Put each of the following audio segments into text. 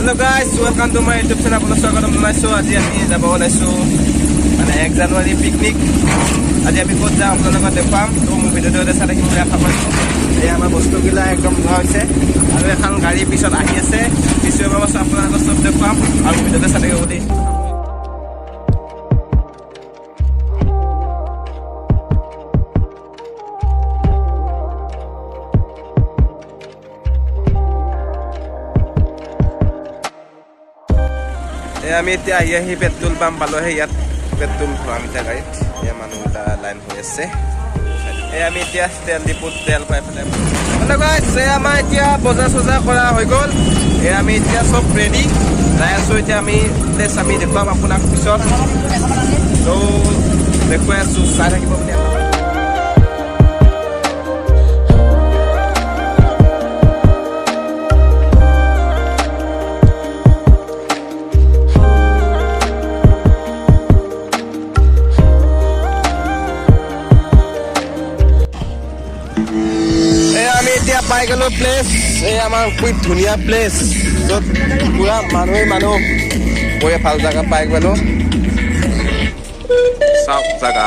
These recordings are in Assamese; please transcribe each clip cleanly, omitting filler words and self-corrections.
Hello guys, welcome to my YouTube channel. আপোনালোকক স্বাগতম জনাইছো। আজি আমি যাব ওলাইছো মানে 1 জানুৱাৰী পিকনিক। আজি আমি ক'ত যাম আপোনালোকক দেখাম। তো মোৰ ভিডিঅ'টো চাই থাকিব বুলি আশা কৰিছো। এই আমাৰ বস্তুগিলা একদম ধোৱা হৈছে আৰু এখন গাড়ী পিছত আহি আছে। পিছৰ পৰা আপোনালোকক চব দেখাম আৰু ভিডিঅ'টো চাই থাকিব বুলি। আমি এতিয়া আহি পেট্ৰল পাম্প পালোহে ইয়াত পেট্ৰল ভৰাম এতিয়া গাড়ীত এয়া মানুহ এটা লাইন হৈ আছে আমি এতিয়া তেল ডিপুত তেল পাই পেলাই আমাৰ এতিয়া বজাৰ চজাৰ কৰা হৈ গ'ল আমি এতিয়া চব ৰেডি যাই আছোঁ এতিয়া আমি প্লেচ আমি দেখুৱাম আপোনাক পিছত ত' দেখুৱাই আছোঁ চাই থাকিব বুলি এতিয়া পাই গ'লো প্লেচ এই আমাৰ খুব ধুনীয়া প্লেচ য'ত পুৰা মানুহ বঢ়িয়া ভাল জেগা পাই গ'লো চাওক জেগা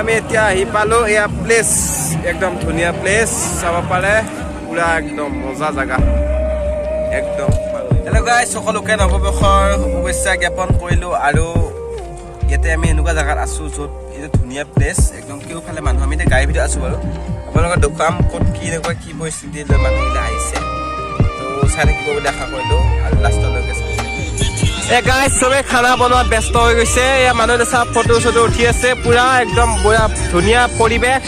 আমি এতিয়া আহি পালো এয়া প্লেচ একদম ধুনীয়া প্লেচ চাব পাৰে পুৰা একদম মজা জেগা একদম হেল্ল' গাইজ সকলোকে নৱবৰ্ষৰ শুভেচ্ছা জ্ঞাপন কৰিলোঁ আৰু ইয়াতে আমি এনেকুৱা জেগাত আছোঁ য'ত এইটো ধুনীয়া প্লেচ একদম কেওফালে মানুহ আমি এতিয়া গাড়ীৰ ভিতৰত আছোঁ বাৰু আপোনালোকৰ দেখুৱাম ক'ত কি এনেকুৱা কি পৰিস্থিতি লৈ মানুহবিলাক আহিছে ত' চাই থাকিব বুলি আশা কৰিলোঁ আৰু লাষ্টলৈকে গাইজ চবে খানা বনোৱাত ব্যস্ত হৈ গৈছে এয়া মানুহ চব ফটো চটো উঠি আছে পুৰা একদম বঢ়িয়া ধুনীয়া পৰিৱেশ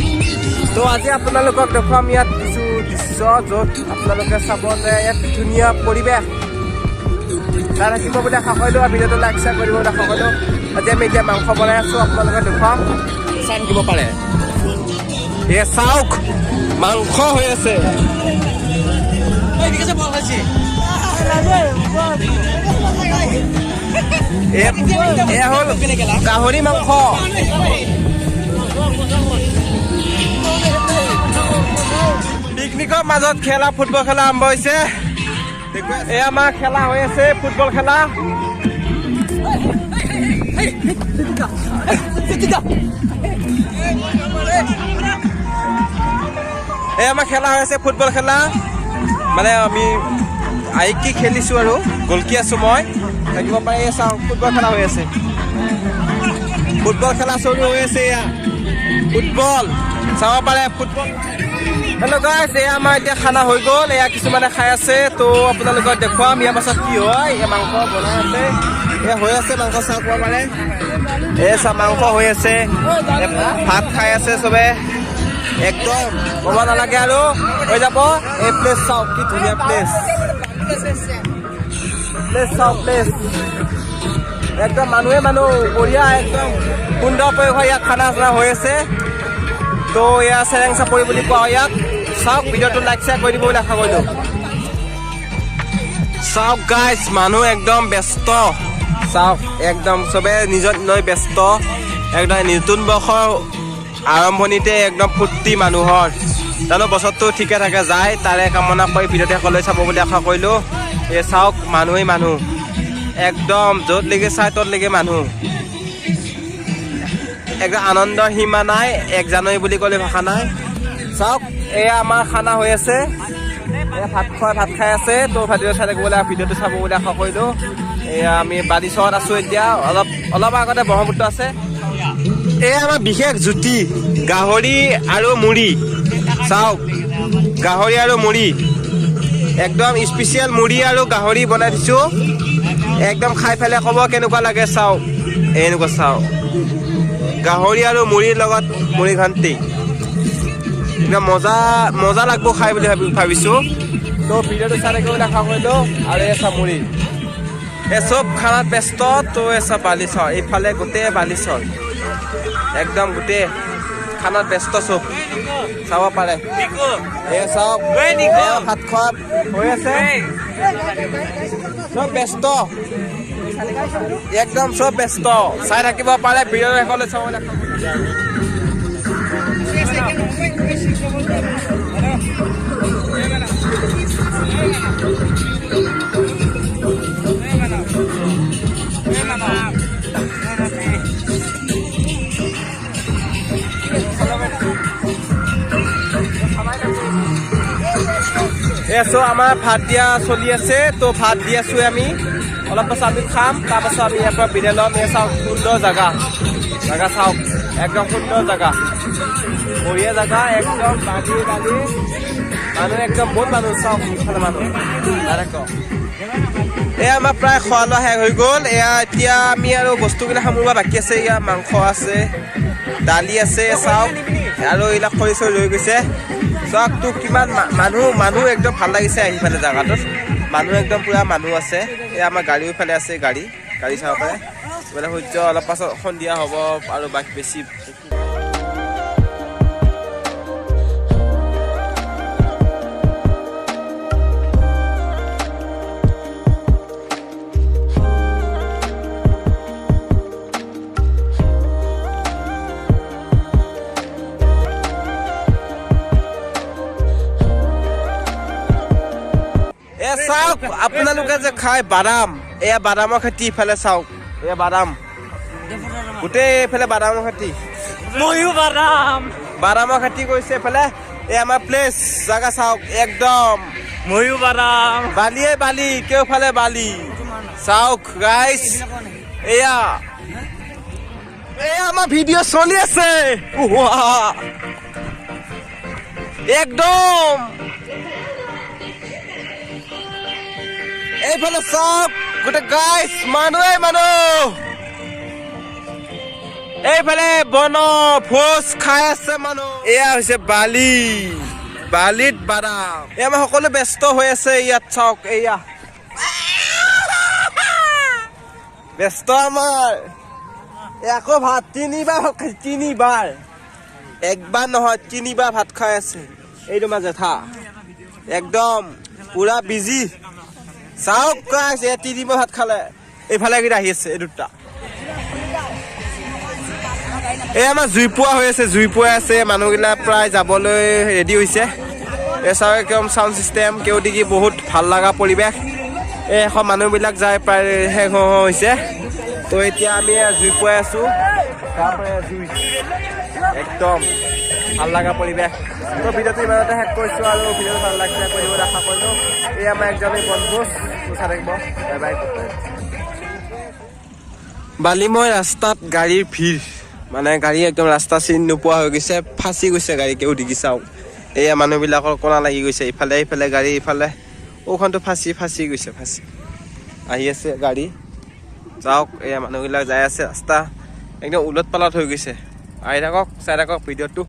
তো আজি আপোনালোকক দেখুৱাম ইয়াত কিছু দৃশ্য য'ত আপোনালোকে চাব যে ইয়াত ধুনীয়া পৰিৱেশ চাই থাকিব বুলি আশা কৰিলোঁ আৰু ভিডিঅ'টো লাইক শ্বেয়াৰ কৰিব বুলি আশা কৰিলোঁ আজি আমি এতিয়া মাংস বনাই আছোঁ আপোনালোকে দেখুৱাম চাই থাকিব পাৰে এয়া চাওক মাংস হৈ আছে এয়া হ'ল গাহৰি মাংস পিকনিকৰ মাজত খেলা ফুটবল খেলা আৰম্ভ হৈছে এয়া আমাৰ খেলা হৈ আছে ফুটবল খেলা এয়া আমাৰ খেলা হৈ আছে ফুটবল খেলা মানে আমি আইকি খেলিছোঁ আৰু গলকি আছোঁ মই থাকিব পাৰে চাওঁ ফুটবল খেলা হৈ আছে ফুটবল খেলা চলি হৈ আছে এয়া ফুটবল চাব পাৰে ফুটবল হেল্ল' গাইজ এয়া আমাৰ এতিয়া খানা হৈ গ'ল এয়া কিছুমানে খাই আছে তো আপোনালোকক দেখুৱাম ইয়াৰ পাছত কি হয় এয়া মাংস বনাই আছে এয়া হৈ আছে মাংস চাব পাৰে এয়া চা মাংস হৈ আছে ভাত খাই আছে চবে একদম ক'ব নালাগে আৰু হৈ যাব এই প্লেচ চাওক কি ধুনীয়া প্লেচ চাওক প্লেচ একদম মানুহ বঢ়িয়া একদম সুন্দৰ পৰিৱেশ ইয়াত খানা চানা হৈ আছে তো এয়া চেৰেং চাপৰি বুলি কোৱা হয় ইয়াক চাওক ভিডিঅ'টো লাইক শ্বেয়াৰ কৰি দিব বুলি আশা কৰিলোঁ চাওক গাইজ মানুহ একদম ব্যস্ত চাওক একদম চবে নিজৰ লৈ ব্যস্ত একদম নতুন বৰ্ষৰ আৰম্ভণিতে একদম ফূৰ্তি মানুহৰ জানো বছৰটো ঠিকে থাকে যায় তাৰে কামনা কৰি ভিডিঅ'টো সকলোৱে চাব বুলি আশা কৰিলোঁ এই চাওক মানুহ একদম য'ত লেগে চাই ত'ত লেগে মানুহ একদম আনন্দৰ সীমা নাই 1 জানুৱাৰী বুলি ক'লে ভাষা নাই চাওক এয়া আমাৰ খানা হৈ আছে ভাত খাই আছে তো ভিডিঅ' চাই থাকিবলৈ ভিডিঅ'টো চাব বুলি আশা কৰিলোঁ এয়া আমি বালিচৰত আছোঁ এতিয়া অলপ আগতে ব্ৰহ্মপুত্ৰ আছে এয়া আমাৰ বিশেষ জুতি গাহৰি আৰু মুড়ি চাওক গাহৰি আৰু মুড়ি একদম স্পেচিয়েল মুড়ি আৰু গাহৰি বনাই দিছো একদম খাই পেলাই ক'ব কেনেকুৱা লাগে চাওক এনেকুৱা চাওক গাহৰি আৰু মুড়িৰ লগত মুড়ি ঘান্টি একদম মজা মজা লাগব খাই বুলি ভাবিছো তো ভিডিঅ'টো চাই থাকিব দেখা কৰিলো আৰু এচা মুড়ি এ চব খানাত ব্যস্ত তো এচা বালিচৰ এইফালে গোটেই বালিচৰ একদম গোটেই খানাত ব্যস্ত চব চাব পাৰে এই চাওক ভাত খোৱা হৈ আছে চব ব্যস্ত একদম চব ব্যস্ত চাই থাকিব পাৰে ভিডিঅ' শেষলৈ চাব দেখা এসো আমাৰ ভাত দিয়া চলি আছে তো ভাত দি আছো আমি অলপ পাছত আমি খাম তাৰপাছত আমি ইয়াৰ পৰা বিদায় ল'ম এই চাওক সুন্দৰ জাগা চাওক একদম সুন্দৰ জাগা বঢ়িয়া জাগা একদম বালি মানুহ একদম বহুত মানুহ চাওক ইফালে মানুহ এয়া আমাৰ প্ৰায় খোৱা লোৱা শেষ হৈ গ'ল এয়া এতিয়া আমি আৰু বস্তুবিলাক সামৰিব বাকী আছে এয়া মাংস আছে দালি আছে চাওক আৰু এইবিলাক খৰি চৰি ৰৈ গৈছে চাওক তো কিমান মানুহ একদম ভাল লাগিছে আহি পেলাই জাগাটোত মানুহ একদম পুৰা মানুহ আছে এয়া আমাৰ গাড়ীও ইফালে আছে গাড়ী চাব পাৰে মানে সূৰ্য অলপ পাছত সন্ধিয়া হ'ব আৰু বাকী বেছি চাওক আপোনালোকে যে খাই বাদাম এয়া বাদামৰ খেতি ইফালে চাওক এয়া বাদাম গোটেই এইফালে বাদামৰ খেতি ময়ো বাদামৰ খেতি কৰিছে এইফালে এই আমাৰ প্লেচ জাগা চাওক একদম ময়ো বালি কেওফালে বালি চাওক গাইজ এয়া আমাৰ ভিডিঅ' চলি আছে একদম এইফালে চাওক গোটেই গাইজ মানুহ এইফালে বন ভোজ খাই আছে মানুহ এয়া হৈছে বালিত বাদাম এয়া আমাৰ সকলো ব্যস্ত হৈ আছে ইয়াত চাওক এয়া ব্যস্ত আমাৰ আকৌ ভাত তিনিবাৰ একবাৰ নহয় তিনিবাৰ ভাত খাই আছে এইটো আমাৰ জেঠা একদম পুৰা বিজি চাওক গাইজ এয়া তিনিবাৰ ভাত খালে এইফালে আহি আছে এই দুটা এই আমাৰ জুই পোৱা আছে মানুহবিলাক প্ৰায় যাবলৈ ৰেডি হৈছে এই চাওক একদম চাউণ্ড চিষ্টেম কেউদিকি বহুত ভাল লগা পৰিৱেশ এই এখন মানুহবিলাক যায় প্ৰায় শেষ হৈছে তো এতিয়া আমি জুই পোৱাই আছো তাৰপৰা জুই একদম ভাল লগা পৰিৱেশ তো ভিডিঅ'টো ইমানতে শেষ কৰিছোঁ আৰু ভিডিঅ'টো ভাল লাগিছে কৰিব আশা কৰিলোঁ এই আমাৰ একজনেই বনভোজ চাই থাকিব বাই বালিময় ৰাস্তাত গাড়ীৰ ভিৰ মানে গাড়ী একদম ৰাস্তা চিন নোপোৱা হৈ গৈছে ফাঁচি গৈছে গাড়ী কেউ ডিগি চাওক এয়া মানুহবিলাকৰ কণা লাগি গৈছে ইফালে গাড়ী ইফালে ওখনটো ফাঁচি গৈছে আহি আছে গাড়ী যাওক এয়া মানুহবিলাক যাই আছে ৰাস্তা একদম উলট পালট হৈ গৈছে আহি থাকক চাই থাকক ভিডিঅ'টো